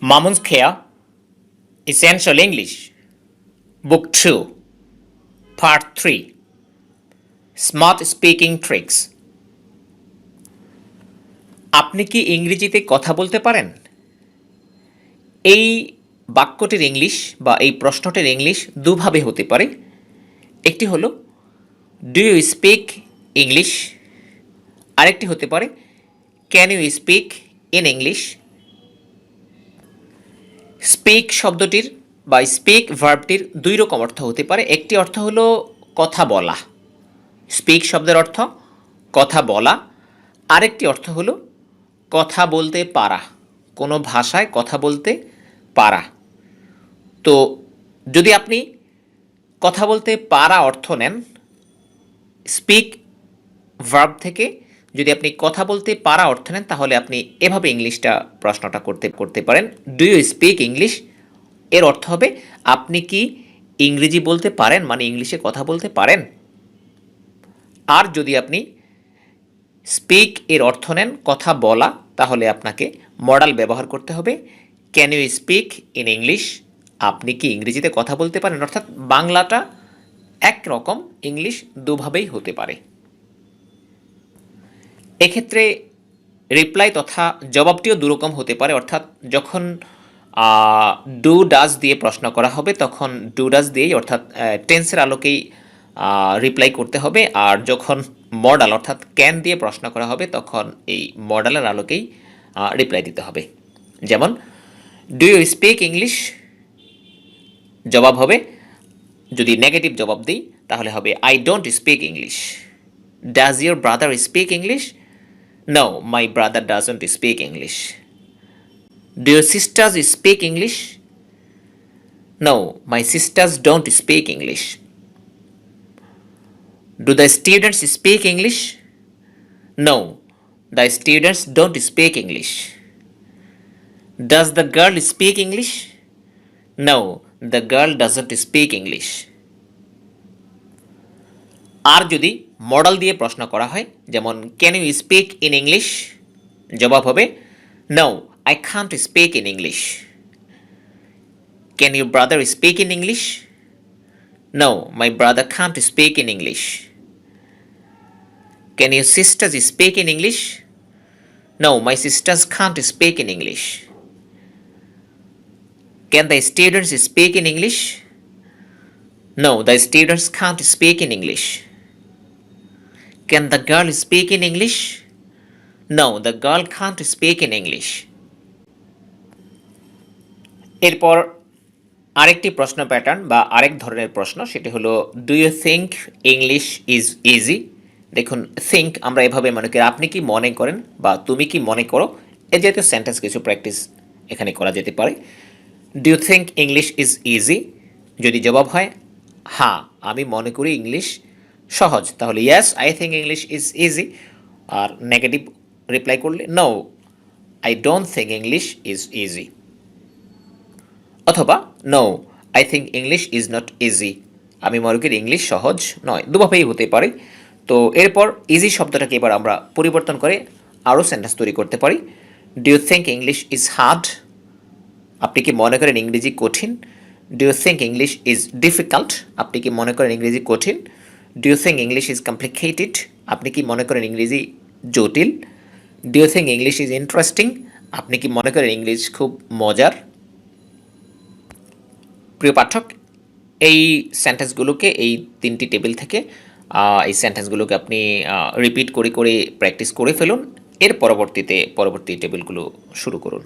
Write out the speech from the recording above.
Mamun's Care, Essential English, Book 2, Part 3, Smart Speaking Tricks. আপনি কি ইংরেজিতে কথা বলতে পারেন? এই বাক্যটির ইংলিশ বা এই প্রশ্নটির ইংলিশ দুভাবে হতে পারে। একটি হলো ডু ইউ স্পিক ইংলিশ, আরেকটি হতে পারে can you speak in English. Speak শব্দটির বা স্পিক ভার্বটির দুই রকম অর্থ হতে পারে। একটি অর্থ হলো কথা বলা, স্পিক শব্দের অর্থ কথা বলা। আরেকটি অর্থ হলো কথা বলতে পারা, কোনো ভাষায় কথা বলতে পারা। তো যদি আপনি কথা বলতে পারা অর্থ নেন স্পিক ভার্ব থেকে, যদি আপনি কথা বলতে পারা অর্থ নেন তাহলে আপনি এভাবে ইংলিশটা প্রশ্নটা করতে পারেন। ডু ইউ স্পিক ইংলিশ, এর অর্থ হবে আপনি কি ইংরেজি বলতে পারেন, মানে ইংলিশে কথা বলতে পারেন। আর যদি আপনি স্পিক এর অর্থ নেন কথা বলা, তাহলে আপনাকে মডাল ব্যবহার করতে হবে can you speak in English, আপনি কি ইংরেজিতে কথা বলতে পারেন। অর্থাৎ বাংলাটা একরকম, ইংলিশ দুভাবেই হতে পারে। এক্ষেত্রে রিপ্লাই তথা জবাবটিও দুরকম হতে পারে। অর্থাৎ যখন ডু ডাজ দিয়ে প্রশ্ন করা হবে তখন ডু ডাজ দিয়েই অর্থাৎ টেন্সের আলোকেই রিপ্লাই করতে হবে। আর যখন মডাল অর্থাৎ ক্যান দিয়ে প্রশ্ন করা হবে তখন এই মডালের আলোকেই রিপ্লাই দিতে হবে। যেমন ডু ইউ স্পিক ইংলিশ, জবাব হবে, যদি নেগেটিভ জবাব দিই তাহলে হবে I don't speak English. Does your brother speak English? No, my brother doesn't speak English. Do your sisters speak English? No, my sisters don't speak English. Do the students speak English? No, the students don't speak English. Does the girl speak English? No, the girl doesn't speak English. আর যদি model দিয়ে প্রশ্ন করা হয় যেমন can you speak in English, জবাব হবে no, I can't speak in English. Can your brother speak in English? No, my brother can't speak in English. Can your sisters speak in English? No, my sisters can't speak in English. Can the students speak in English? No, the students can't speak in English. Can the girl speak in English? No, the girl can't speak in English. এরপর আরেকটি প্রশ্ন pattern বা আরেক ধরনের প্রশ্ন, সেটি হলো do you think English is easy. দেখুন, থিঙ্ক আমরা এভাবে মনে করি, আপনি কি মনে করেন বা তুমি কি মনে করো, এ জাতীয় সেন্টেন্স কিছু প্র্যাকটিস এখানে করা যেতে পারে। Do you think English is easy, যদি জবাব হয় হ্যাঁ আমি মনে করি ইংলিশ সহজ, তাহলে yes I think English is easy. আর নেগেটিভ রিপ্লাই করলে no, I don't think English is easy. অথবা no, I think English is not easy, আমি মনে করি ইংলিশ সহজ নয়। দুভাবেই হতে পারে। তো এরপর ইজি শব্দটাকে এবার আমরা পরিবর্তন করে আরও সেন্টেন্স তৈরি করতে পারি। Do you think English is hard, আপনি কি মনে করেন ইংরেজি কঠিন। Do you think English is difficult, আপনি কি মনে করেন ইংরেজি কঠিন। Do you think English is complicated, আপনি কি মনে করেন ইংরেজি জটিল। Do you think English is interesting, আপনি কি মনে করেন ইংলিশ খুব মজার। প্রিয় পাঠক, এই সেন্টেন্সগুলোকে এই তিনটি টেবিল থেকে এই সেন্টেন্সগুলোকে আপনি রিপিট করে প্র্যাকটিস করে ফেলুন। এর পরবর্তী টেবিলগুলো শুরু করুন।